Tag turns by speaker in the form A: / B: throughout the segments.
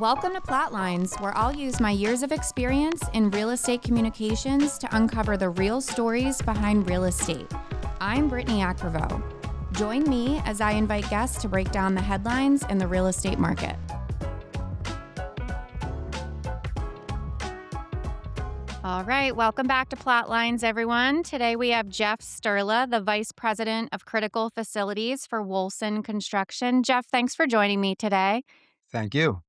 A: Welcome to PlotLines, where I'll use my years of experience in real estate communications to uncover the real stories behind real estate. I'm Britni. Join me as I invite guests to break down the headlines in the real estate market. All right, welcome back to PlotLines, everyone. Today we have Jeff Sturla, the Vice President of Critical Facilities for Wohlsen Construction. Jeff, thanks for joining me today.
B: Thank you.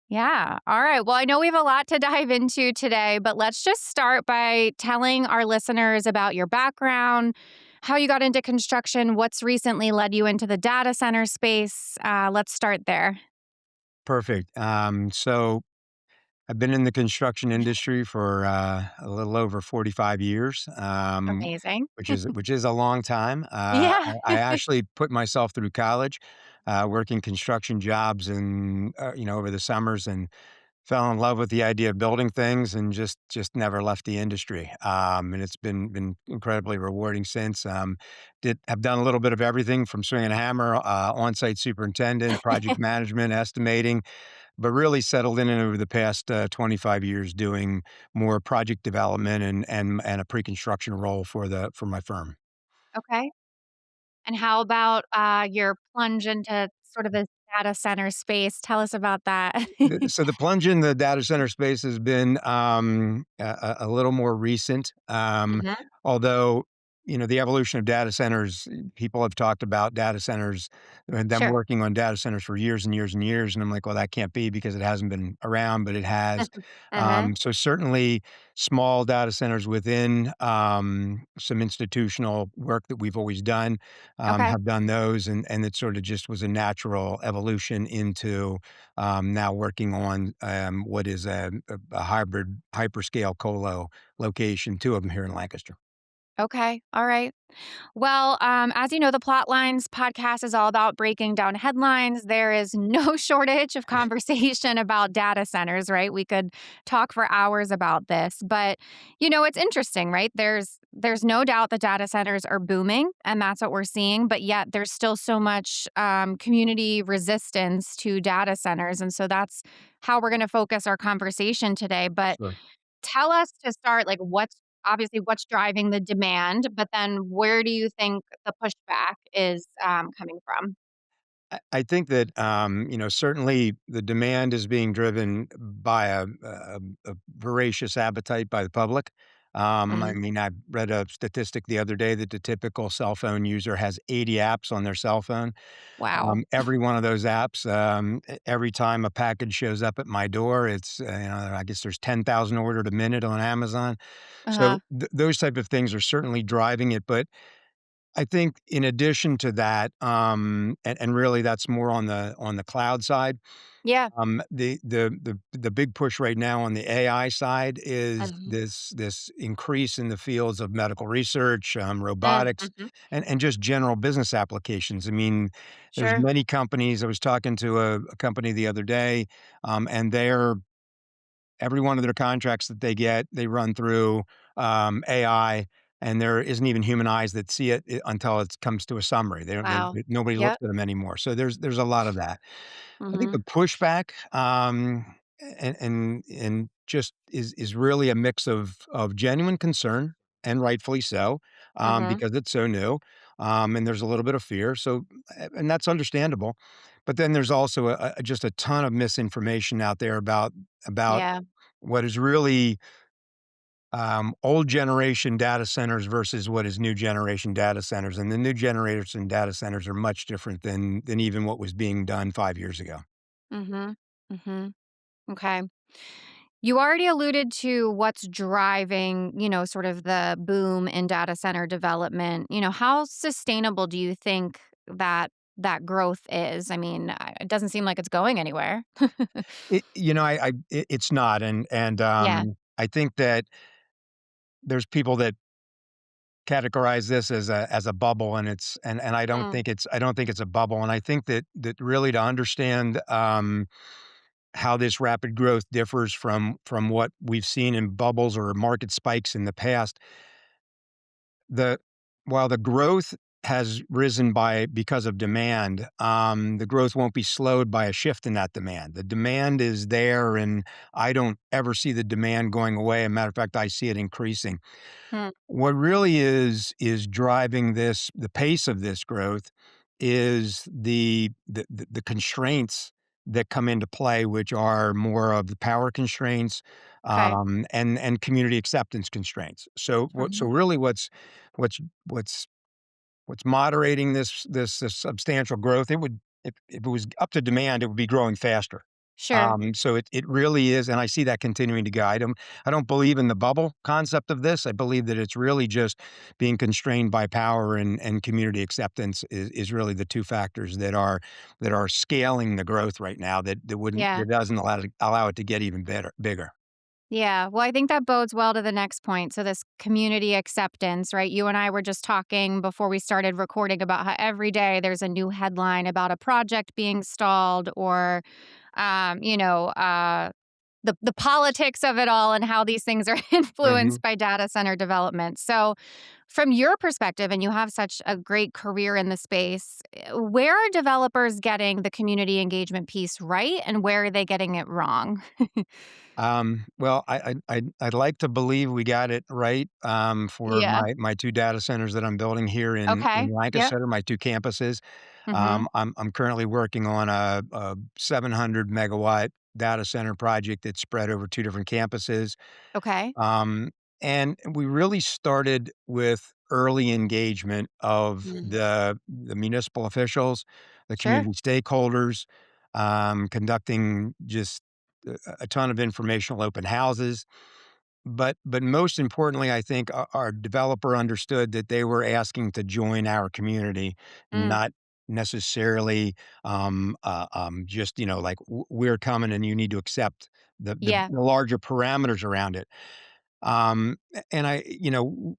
A: Yeah. All right. Well, I know we have a lot to dive into today, but let's just start by telling our listeners about your background, how you got into construction, what's recently led you into the data center space. Let's start there.
B: Perfect. So I've been in the construction industry for a little over 45 years,
A: Amazing.
B: which is a long time.
A: Yeah.
B: I actually put myself through college, working construction jobs and over the summers, and fell in love with the idea of building things, and just never left the industry. And it's been incredibly rewarding since. Have done a little bit of everything from swinging a hammer, on-site superintendent, project management, estimating, but really settled in over the past 25 years doing more project development and a pre-construction role for my firm.
A: Okay. And how about your plunge into sort of the data center space? Tell us about that.
B: So the plunge in the data center space has been a little more recent.
A: Mhm.
B: Although, the evolution of data centers, people have talked about data centers and them
A: Sure.
B: working on data centers for years and years and years. And I'm like, well, that can't be because it hasn't been around, but it has.
A: Uh-huh.
B: So certainly small data centers within some institutional work that we've always done,
A: Okay.
B: have done those. And it sort of just was a natural evolution into now working on what is a hybrid hyperscale colo location, two of them here in Lancaster.
A: Okay. All right. Well, as you know, the Plotlines podcast is all about breaking down headlines. There is no shortage of conversation about data centers, right? We could talk for hours about this, but it's interesting, right? There's no doubt that data centers are booming, and that's what we're seeing. But yet, there's still so much community resistance to data centers, and so that's how we're going to focus our conversation today. But
B: Sure.
A: tell us to start, like, what's driving the demand, but then where do you think the pushback is, coming from?
B: I think that certainly the demand is being driven by a voracious appetite by the public. I
A: Mhm.
B: mean, I read a statistic the other day that the typical cell phone user has 80 apps on their cell phone.
A: Wow.
B: Every one of those apps, every time a package shows up at my door, I guess there's 10,000 ordered a minute on Amazon.
A: Uh-huh.
B: So those type of things are certainly driving it. But I think in addition to that, and really that's more on the cloud side.
A: Yeah.
B: The big push right now on the AI side is
A: Mhm.
B: this increase in the fields of medical research, robotics,
A: Mhm.
B: and just general business applications. I mean, there's
A: Sure.
B: many companies. I was talking to a company the other day, and they're every one of their contracts that they get, they run through AI, and there isn't even human eyes that see until it comes to a summary. They don't.
A: Wow.
B: Nobody looks
A: Yep.
B: at them anymore. So there's a lot of that. I think the
A: Mhm.
B: pushback, and just is really a mix of genuine concern, and rightfully so,
A: Mhm.
B: because it's so new, and there's a little bit of fear. So, and that's understandable. But then there's also just a ton of misinformation out there about
A: Yeah.
B: what is really old generation data centers versus what is new generation data centers, and the new generation data centers are much different than even what was being done 5 years ago.
A: Mhm. Mhm. Okay. You already alluded to what's driving, sort of the boom in data center development. How sustainable do you think that growth is? I mean, it doesn't seem like it's going anywhere.
B: It's not, and
A: Yeah.
B: I think that there's people that categorize this as a bubble, and
A: Mm.
B: I don't think it's a bubble, and I think that really to understand how this rapid growth differs from what we've seen in bubbles or market spikes in the past, the while the growth has risen by because of demand, the growth won't be slowed by a shift in that demand. The demand is there, and I don't ever see the demand going away. As a matter of fact, I see it increasing.
A: Hmm.
B: What really is driving the pace of this growth is the constraints that come into play, which are more of the power constraints,
A: Okay.
B: and community acceptance constraints. So
A: Mhm.
B: really what's what's what's moderating this substantial growth, if it was up to demand, it would be growing faster.
A: Sure.
B: So it really is, and I see that continuing to go. I don't believe in the bubble concept of this. I believe that it's really just being constrained by power and community acceptance is really the two factors that are scaling the growth right now
A: Yeah.
B: that doesn't allow it to get even better bigger.
A: Yeah. Well, I think that bodes well to the next point. So, this community acceptance, right? You and I were just talking before we started recording about how every day there's a new headline about a project being stalled or, you know, the politics of it all and how these things are
B: Mhm.
A: influenced by data center development. So, from your perspective, and you have such a great career in the space, where are developers getting the community engagement piece right and where are they getting it wrong?
B: Well, I'd like to believe we got it right, for
A: Yeah.
B: my 2 data centers that I'm building here in
A: Okay. Yep.
B: Lancaster, my 2 campuses.
A: Mhm.
B: I'm currently working on a 700 megawatt data center project that's spread over 2 different campuses.
A: Okay.
B: Um, and we really started with early engagement of
A: Mm.
B: the municipal officials, the
A: Sure.
B: community stakeholders, conducting just a ton of informational open houses. But most importantly, I think our developer understood that they were asking to join our community,
A: Mm.
B: not necessarily just like we're coming and you need to accept
A: Yeah.
B: the larger parameters around it. And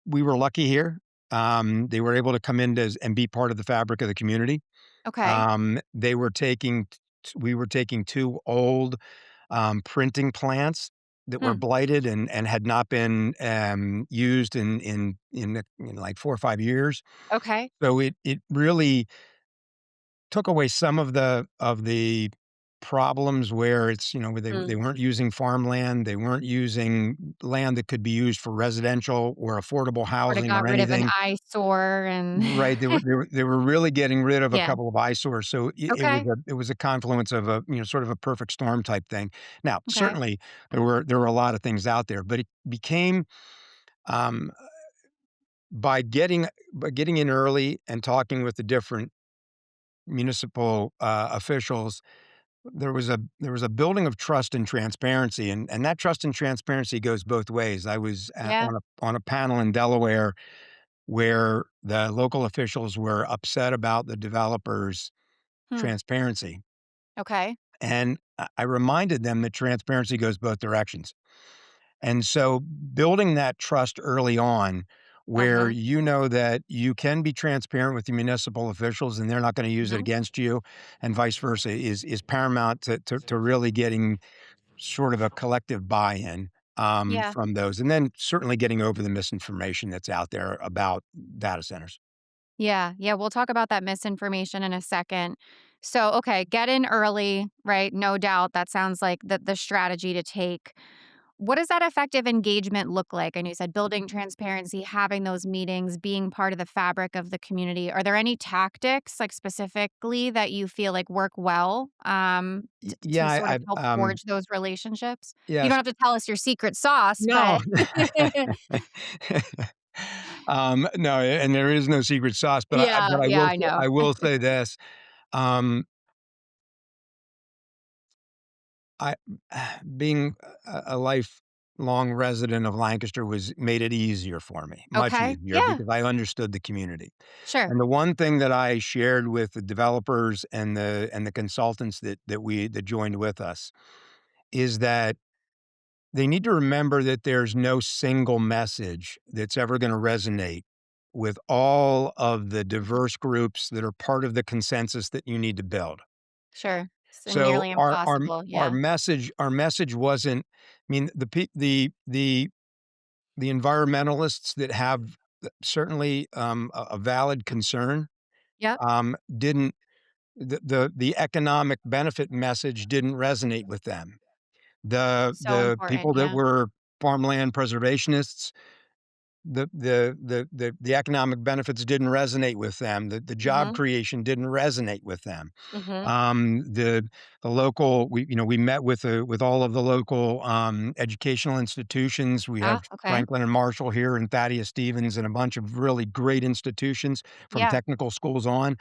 B: we were lucky here. They were able to come in and be part of the fabric of the community.
A: Okay.
B: We were taking 2 old, printing plants that were
A: Hmm.
B: blighted and had not been, used in like 4 or 5 years.
A: Okay.
B: So it really took away some of the problems where where
A: Mm.
B: they weren't using farmland, they weren't using land that could be used for residential or affordable
A: Sort of
B: housing
A: got
B: or
A: rid of an
B: anything.
A: eyesore and
B: Right, they were really getting rid of a
A: yeah.
B: couple of eyesores, so
A: Okay.
B: it was a confluence of sort of a perfect storm type thing. Now,
A: Okay.
B: certainly, there were a lot of things out there, but it became, um, by getting in early and talking with the different municipal, officials, there was a building of trust and transparency, and that trust and transparency goes both ways. I was
A: Yeah.
B: on a panel in Delaware where the local officials were upset about the developers'
A: Hmm.
B: transparency,
A: Okay.
B: and I reminded them that transparency goes both directions. And so building that trust early on where
A: Uh-huh.
B: you know that you can be transparent with the municipal officials and they're not gonna use it
A: Mhm.
B: against you and vice versa is paramount to really getting sort of a collective buy-in,
A: Yeah.
B: from those, and then certainly getting over the misinformation that's out there about data centers.
A: Yeah, yeah, we'll talk about that misinformation in a second. So, okay, get in early, right? No doubt that sounds like the strategy to take. What does that effective engagement look like? And you said building transparency, having those meetings, being part of the fabric of the community. Are there any tactics, like specifically, that you feel like work well
B: Yeah,
A: to sort
B: I
A: of help forge those relationships? You don't
B: yes.
A: have to tell us your secret sauce,
B: No.
A: but
B: No, and there is no secret sauce, but I
A: yeah,
B: but I
A: yeah,
B: will
A: I know.
B: I will say this, um, I being a lifelong resident of Lancaster was made it easier for me, much
A: Okay,
B: easier
A: yeah,
B: because I understood the community.
A: sure,
B: And the one thing that I shared with the developers and the consultants that joined with us is that they need to remember that there's no single message that's ever gonna resonate with all of the diverse groups that are part of the consensus that you need to build.
A: sure. It's
B: So
A: nearly
B: our
A: impossible,
B: our
A: yeah.
B: message wasn't. I mean, the environmentalists that have certainly, a valid concern.
A: Yep.
B: Didn't the economic benefit message didn't resonate with them.
A: So
B: The
A: important.
B: people that
A: Yeah.
B: were farmland preservationists, the economic benefits didn't resonate with them. The job
A: Mhm.
B: creation didn't resonate with them.
A: Mhm.
B: The local we met with all of the local, educational institutions. We
A: Ah,
B: have
A: okay.
B: Franklin and Marshall here and Thaddeus Stevens and a bunch of really great institutions from
A: Yeah.
B: technical schools on.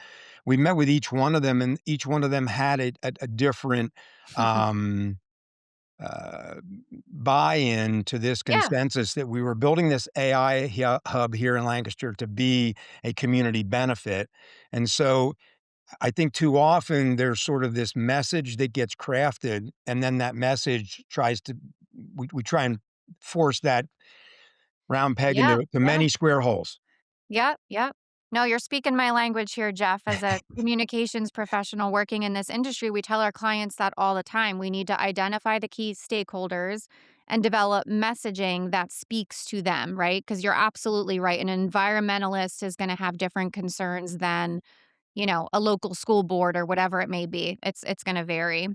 B: We met with each one of them, and each one of them had a different, um uh, buy-in to this
A: Yeah.
B: consensus that we were building this AI hub here in Lancaster to be a community benefit. And so I think too often there's sort of this message that gets crafted, and then that message tries to we try and force that round peg
A: Yeah.
B: into
A: Yeah.
B: many square holes.
A: Yep, yep. No, you're speaking my language here, Jeff. As a communications professional working in this industry, we tell our clients that all the time. We need to identify the key stakeholders and develop messaging that speaks to them, right? Because you're absolutely right. An environmentalist is going to have different concerns than, a local school board or whatever it may be. It's going to vary.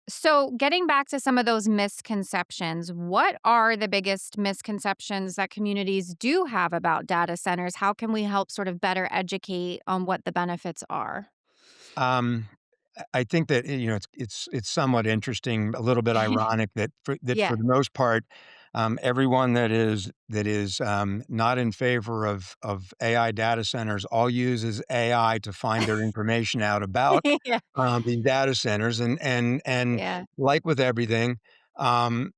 A: So getting back to some of those misconceptions, what are the biggest misconceptions that communities do have about data centers? How can we help sort of better educate on what the benefits are?
B: Um, I think that, it's somewhat interesting, a little bit ironic that
A: Yeah.
B: for the most part, everyone that is not in favor of AI data centers all uses AI to find their information out about,
A: Yeah.
B: these data centers, and
A: Yeah.
B: like with everything,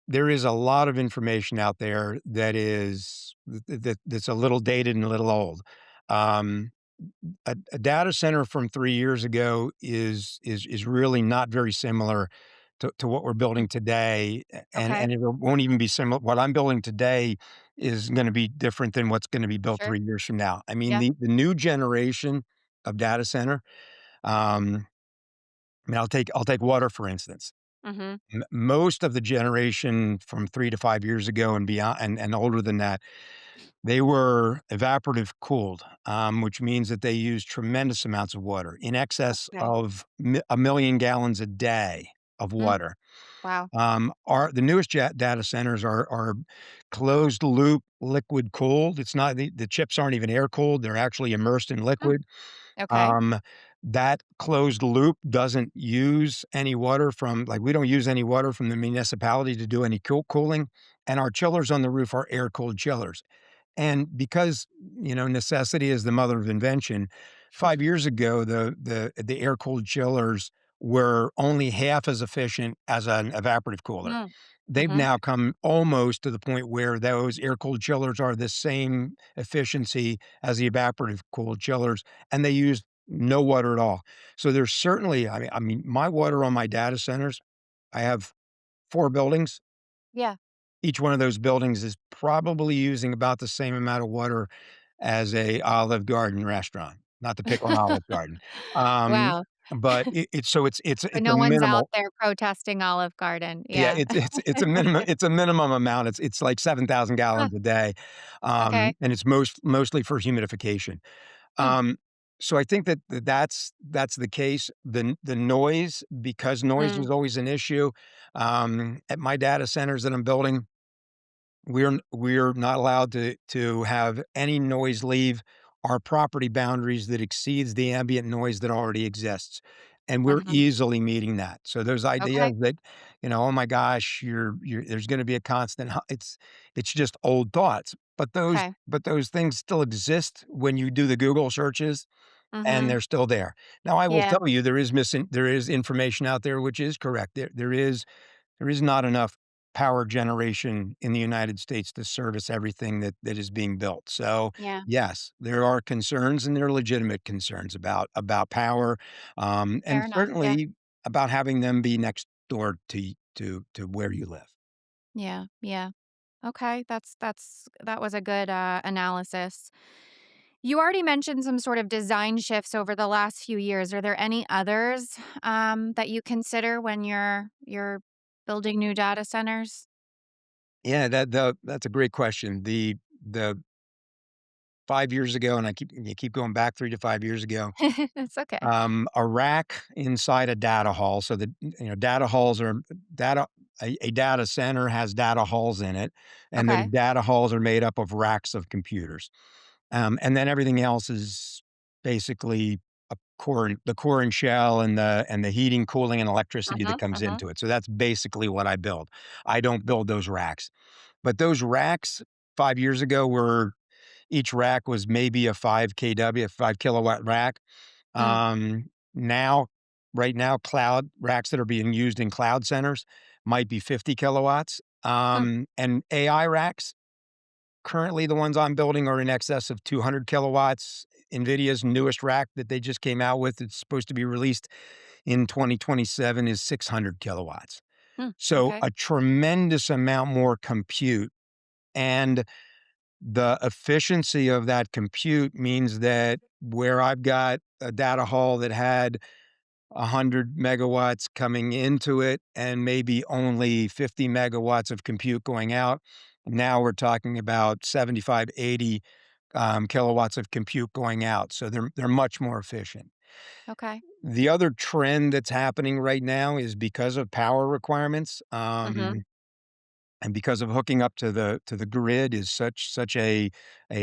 B: there is a lot of information out there that's a little dated and a little old. Um a data center from 3 years ago is really not very similar to what we're
A: Mm.
B: building today,
A: Okay.
B: and it won't even be similar. What I'm building today is gonna be different than what's gonna be built
A: Sure.
B: 3 years from now. I mean,
A: Yeah.
B: the new generation of data center, um, I'll take water, for instance.
A: Mhm.
B: Most of the generation from 3 to 5 years ago and beyond and older than that, they were evaporative cooled, which means that they use tremendous amounts of water, in excess
A: Okay.
B: of 1,000,000 gallons a day of
A: Mm.
B: water.
A: Wow.
B: Our the newest data centers are closed loop liquid cooled. It's not the chips aren't even air cooled, they're actually immersed in
A: Mm.
B: liquid.
A: Okay.
B: Um, that closed loop doesn't use any water from we don't use any water from the municipality to do any cooling, and our chillers on the roof are air-cooled chillers. And because, necessity is the mother of invention, 5 years ago, the air-cooled chillers were only half as efficient as an evaporative cooler.
A: Mm.
B: They've
A: Mhm.
B: now come almost to the point where those air-cooled chillers are the same efficiency as the evaporative cooled chillers, and they use no water at all. So there's certainly I mean, my water on my data centers, I have 4 buildings.
A: Yeah.
B: Each one of those buildings is probably using about the same amount of water as a Olive Garden restaurant, not to pick on Olive Garden. Um,
A: Wow.
B: but
A: But
B: it's a
A: no one's out
B: minimal.
A: there protesting Olive Garden.
B: Yeah,
A: Yeah.
B: it's a minimum amount. It's like 7,000
A: Huh.
B: gallons a day,
A: Okay.
B: and it's mostly for humidification.
A: Mm.
B: Um, so I think that's the case. The noise, because noise
A: Mm.
B: was always an issue, at my data centers that I'm building, we're not allowed to have any noise leave our property boundaries that exceeds the ambient noise that already exists, and we're
A: Mhm.
B: easily meeting that. So those ideas
A: Okay.
B: that, "Oh my gosh, you're there's gonna be a constant hu" it's just old thoughts, but those
A: Okay.
B: but those things still exist when you do the Google searches, and
A: Mhm.
B: they're still there. Now I will
A: Yeah,
B: tell you there is information out there which is correct. There is not enough power generation in the United States to service everything that is being built. So,
A: yeah,
B: yes, there are concerns, and there are legitimate concerns about power,
A: fair
B: and
A: enough, yeah,
B: certainly about having them be next door to where you live.
A: yeah, yeah. Okay, that was a good, analysis. You already mentioned some sort of design shifts over the last few years. Are there any others, that you consider when you're building new data centers?
B: Yeah, that's a great question. The 5 years ago, and you keep going back 3 to 5 years ago,
A: It's okay.
B: a rack inside a data hall. So the data halls are data. A data center has data halls in it, and the
A: Okay.
B: data halls are made up of racks of computers. And then everything else is basically the core and shell and the heating, cooling, and electricity that
A: Uh-huh,
B: comes
A: uh-huh.
B: into it. So that's basically what I build. I don't build those racks. But those racks 5 years ago were each rack was maybe a 5 kW, a 5 kilowatt rack.
A: Mm,
B: Now, right now, cloud racks that are being used in cloud centers might be 50 kilowatts.
A: hmm,
B: And AI racks, currently the ones I'm building are in excess of 200 kilowatts. NVIDIA's newest rack that they just came out with, it's supposed to be released in 2027, is 600 kilowatts.
A: hmm,
B: So
A: okay.
B: a tremendous amount more compute. And the efficiency of that compute means that where I've got a data hall that had 100 megawatts coming into it and maybe only 50 megawatts of compute going out, now we're talking about 75, 80 kilowatts of compute going out. So they're much more efficient.
A: Okay.
B: The other trend that's happening right now is because of power requirements,
A: Mhm.
B: and because of hooking up to the grid is such a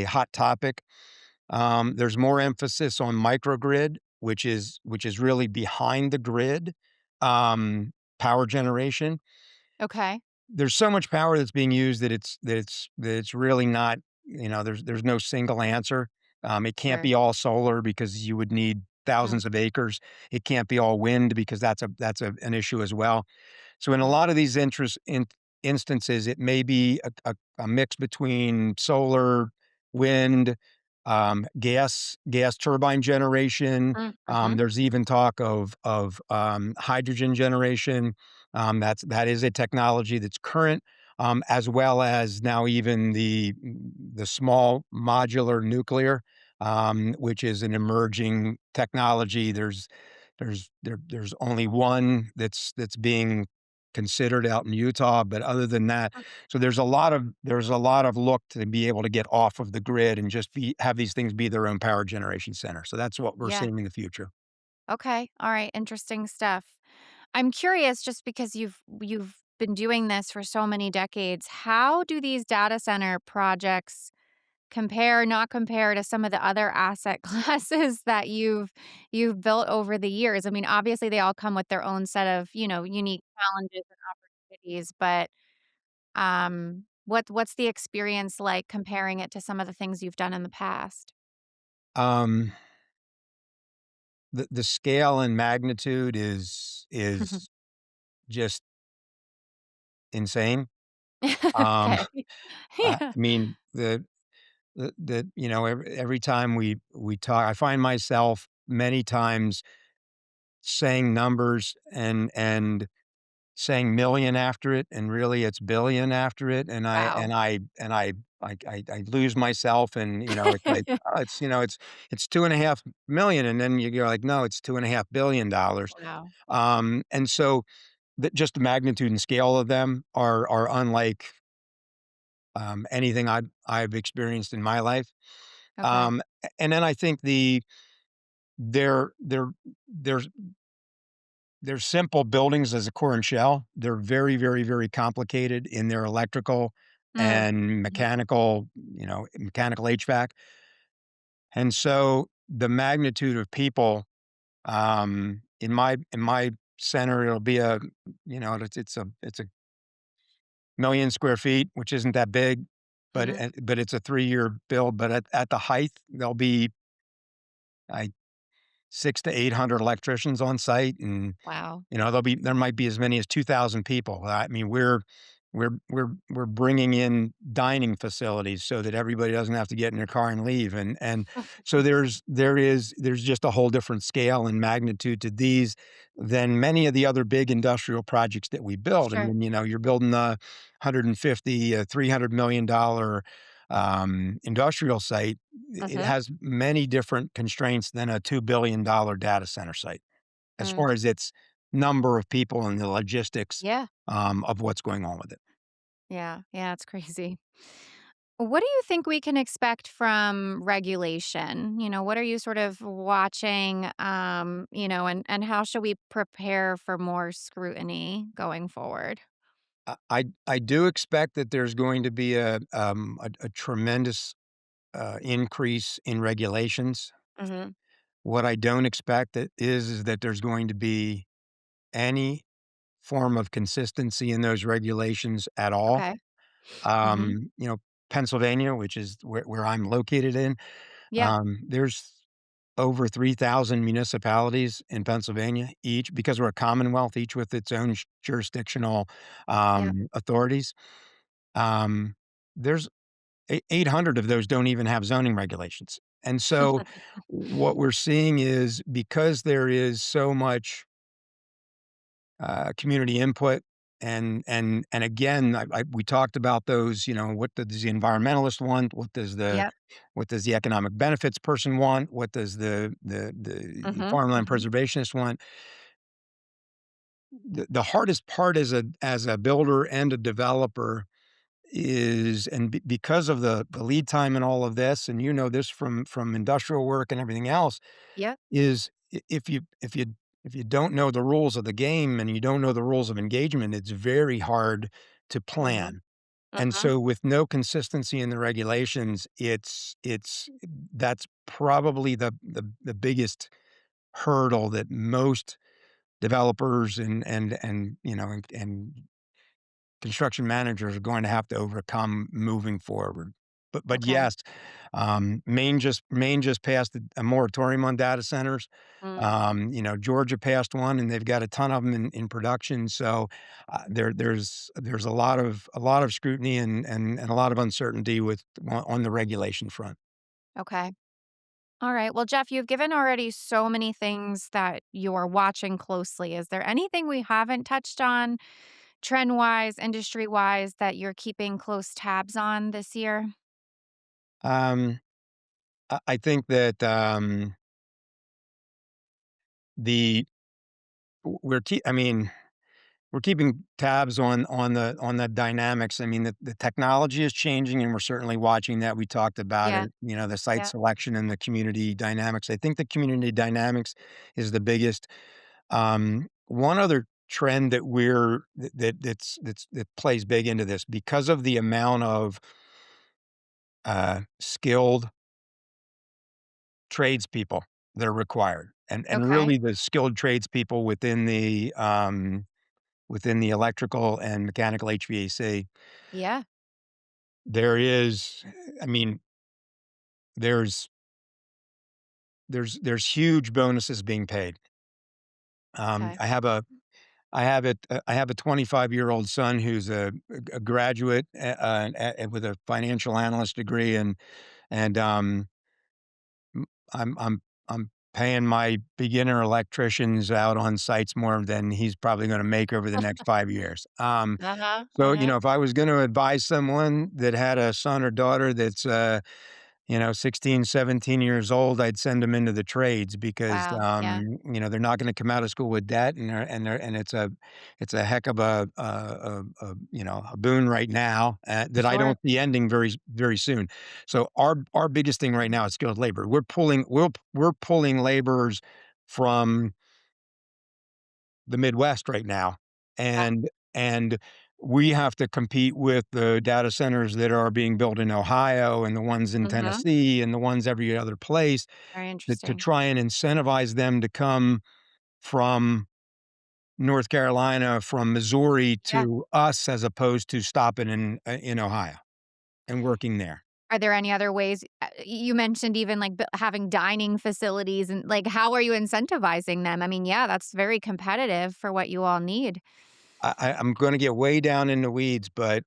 B: hot topic. There's more emphasis on microgrid, which is really behind the grid power generation.
A: Okay.
B: There's so much power that's being used that it's really not, there's no single answer. It can't
A: Sure.
B: be all solar because you would need
A: Mm,
B: thousands of acres. It can't be all wind because an issue as well. So in a
A: mm,
B: lot of these instances, it may be a mix between solar, wind, gas turbine generation.
A: mm, mhm.
B: There's even talk of hydrogen generation. That is a technology that's current, as well as now even the small modular nuclear, which is an emerging technology. There's only one that's being considered out in Utah, but other than that,
A: Mm,
B: so there's a lot of look to be able to get off of the grid and just have these things be their own power generation center. So that's what we're
A: yeah.
B: seeing in the future.
A: Okay. All right. Interesting stuff. I'm curious just because you've been doing this for so many decades, how do these data center projects not compare to some of the other asset classes that you've built over the years? I mean, obviously they all come with their own set of, unique challenges and opportunities, but what's the experience like comparing it to some of the things you've done in the past?
B: Um, the scale and magnitude is just insane. Um,
A: Okay. Yeah.
B: I mean, every time we talk, I find myself many times saying numbers and saying million after it, and really it's billion after it, and
A: Wow.
B: I lose myself, and it's like, oh, it's 2.5 million, and then you're like, no, it's $2.5 billion.
A: Wow.
B: And so just the magnitude and scale of them are unlike anything I've experienced in my life.
A: Okay.
B: And then I think they're they're they're they're simple buildings as a core and shell. They're very, very, very complicated in their electrical
A: Mm.
B: and
A: Mhm.
B: mechanical HVAC. And so the magnitude of people in my center, it'll be it's a million square feet, which isn't that big,
A: Mhm.
B: but it's a 3-year build. But at the height, there'll be like 6 to 800 electricians on site, and
A: Wow.
B: there might be as many as 2,000 people. I mean, we're bringing in dining facilities so that everybody doesn't have to get in their car and leave, and so there's just a whole different scale and magnitude to these than many of the other big industrial projects that we build. I
A: Sure.
B: mean, you're building a 150, $300 million industrial site. It
A: Mhm.
B: has many different constraints than a $2 billion data center site as
A: Mm.
B: far as its number of people and the logistics,
A: Yeah.
B: of what's going on with it.
A: Yeah. Yeah, it's crazy. What do you think we can expect from regulation? What are you sort of watching, and how should we prepare for more scrutiny going forward?
B: I do expect that there's going to be a tremendous, increase in regulations.
A: Mhm.
B: What I don't expect is that there's going to be any form of consistency in those regulations at all.
A: Okay. Mhm.
B: You know, Pennsylvania, which is where I'm located in,
A: Yeah.
B: there's over 3,000 municipalities in Pennsylvania, each because we're a commonwealth, each with its own jurisdictional,
A: Yeah.
B: authorities. Um, there's 800 of those don't even have zoning regulations. And so what we're seeing is because there is so much community input and again, we talked about those, what does the environmentalist want?
A: Yep.
B: What does the economic benefits person want? What does the
A: Mhm.
B: farmland
A: Mhm.
B: preservationist want? The hardest part as a builder and a developer is and because of the lead time and all of this, and you know this from industrial work and everything else,
A: Yep.
B: is if you don't know the rules of the game and you don't know the rules of engagement, it's very hard to
A: Mhm.
B: plan. And
A: Mhm.
B: so with no consistency in the regulations, that's probably the biggest hurdle that most developers and construction managers are going to have to overcome moving forward. But
A: Okay.
B: yes, Maine just passed a moratorium on data centers.
A: Mm.
B: Georgia passed one, and they've got a ton of them in production. So there's a lot of scrutiny and a lot of uncertainty on the regulation front.
A: Okay. All right. Well, Jeff, you've given already so many things that you're watching closely. Is there anything we haven't touched on trend wise, industry wise, that you're keeping close tabs on this year?
B: Um, I think that the we're keep. I mean, we're keeping tabs on the dynamics. I mean, the technology is changing, and we're certainly watching that. We talked about
A: Yeah.
B: it, the site
A: Yeah.
B: selection and the community dynamics. I think the community dynamics is the biggest. One other trend that plays big into this because of the amount of skilled tradespeople that are required, and
A: Okay.
B: really the skilled tradespeople within the electrical and mechanical HVAC.
A: Yeah.
B: There is I mean, there's there's huge bonuses being paid.
A: Okay.
B: I have a 25-year-old son who's a graduate, with a financial analyst degree, and m I'm paying my beginner electricians out on sites more than he's probably gonna make over the next 5 years.
A: Uh-huh.
B: So,
A: Uh-huh.
B: if I was gonna advise someone that had a son or daughter that's, 16, 17 years old, I'd send them into the trades because,
A: Wow. Yeah.
B: they're not gonna come out of school with debt, and it's a heck of a boon right now, that I
A: Sure.
B: don't see ending very soon. So our biggest thing right now is skilled labor. We're pulling laborers from the Midwest right now,
A: Yeah.
B: and we have to compete with the data centers that are being built in Ohio and the ones in
A: Mhm.
B: Tennessee and the ones every other place
A: Very
B: to
A: interesting.
B: try and incentivize them to come from North Carolina, from Missouri
A: Yeah.
B: to us as opposed to stopping in Ohio and working there.
A: Are there any other ways you mentioned even, like, having dining facilities and, like, how are you incentivizing them? I mean, yeah, that's very competitive for what you all need.
B: I'm gonna get way down in the weeds, but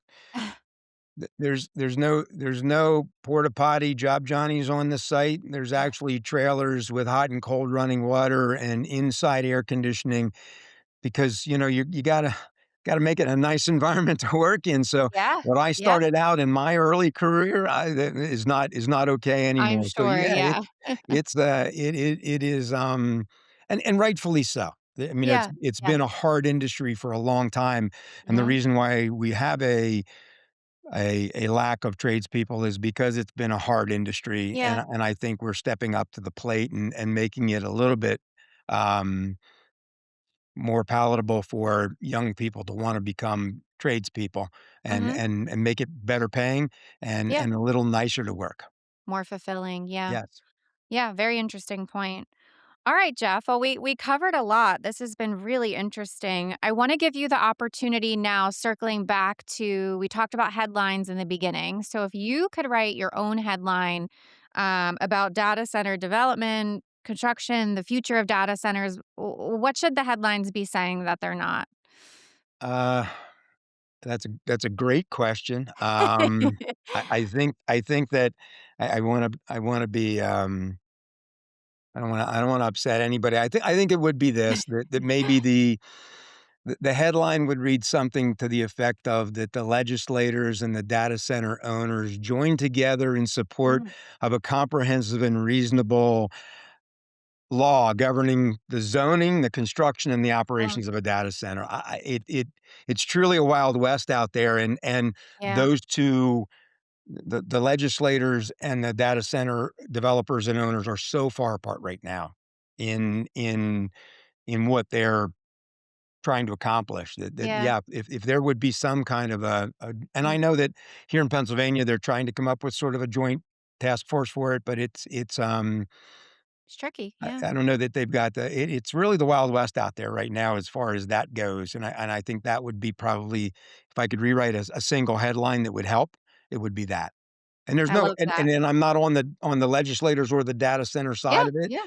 B: there's no porta potty job Johnnies on the site. There's actually trailers with hot and cold running water and inside air conditioning because, you gotta make it a nice environment to work in. So,
A: Yeah.
B: what I
A: Yeah.
B: started out in my early career, that is not okay
A: I'm
B: anymore. So,
A: sure,
B: yeah,
A: yeah.
B: it is, and rightfully so. I mean,
A: Yeah.
B: it's
A: Yeah.
B: been a hard industry for a long time, and the
A: Mhm.
B: reason why we have a lack of tradespeople is because it's been a hard industry,
A: Yeah.
B: and I think we're stepping up to the plate and making it a little bit, um, more palatable for young people to wanna become tradespeople and
A: Mhm.
B: and and make it better paying
A: Yeah.
B: and a little nicer to work.
A: More fulfilling. Yeah.
B: Yes.
A: Yeah, very interesting point. All right, Jeff. Well, we covered a lot. This has been really interesting. I want to give you the opportunity now, circling back to we talked about headlines in the beginning. So, if you could write your own headline about data center development, construction, the future of data centers, what should the headlines be saying that they're not?
B: Uh, that's a great question. I think that I wanna be, I don't wanna upset anybody. I think it would be this, that maybe the headline would read something to the effect of that the legislators and the data center owners join together in support
A: Mm,
B: of a comprehensive and reasonable law governing the zoning, the construction, and the
A: mm,
B: operations of a data center. It's truly a wild west out there, and
A: yeah,
B: those 2, the legislators and the data center developers and owners are so far apart right now in in in what they're trying to accomplish that
A: yeah,
B: yeah, if there would be some kind of a and I
A: mm,
B: know that here in Pennsylvania, they're trying to come up with sort of a joint task force for it, but it's
A: it's tricky.
B: I
A: Yeah,
B: I don't know that they've got it's really the Wild West out there right now as far as that goes, and I think that would be probably if I could rewrite a single headline that would help, it would be that. And there's
A: I
B: no
A: love
B: and
A: that.
B: then I'm not on the legislators or the data center
A: Yeah,
B: side of it,
A: yeah,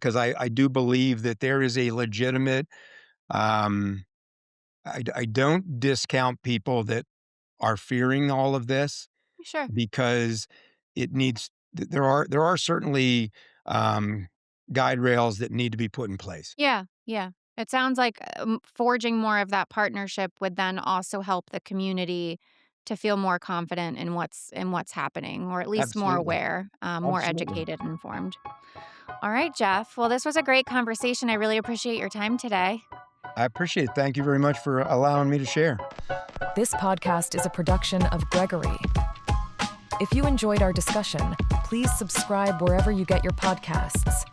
B: 'cause I do believe that there is a legitimate, um I don't discount people that are fearing all of this
A: sure.
B: because it needs there are certainly, guide rails that need to be put in place.
A: Yeah, yeah. It sounds like forging more of that partnership would then also help the community to feel more confident in what's happening, or at least more
B: Absolutely,
A: aware, more
B: absolutely.
A: educated, informed. All right, Jeff. Well, this was a great conversation. I really appreciate your time today.
B: I appreciate it. Thank you very much for allowing me to share.
C: This podcast is a production of Gregory. If you enjoyed our discussion, please subscribe wherever you get your podcasts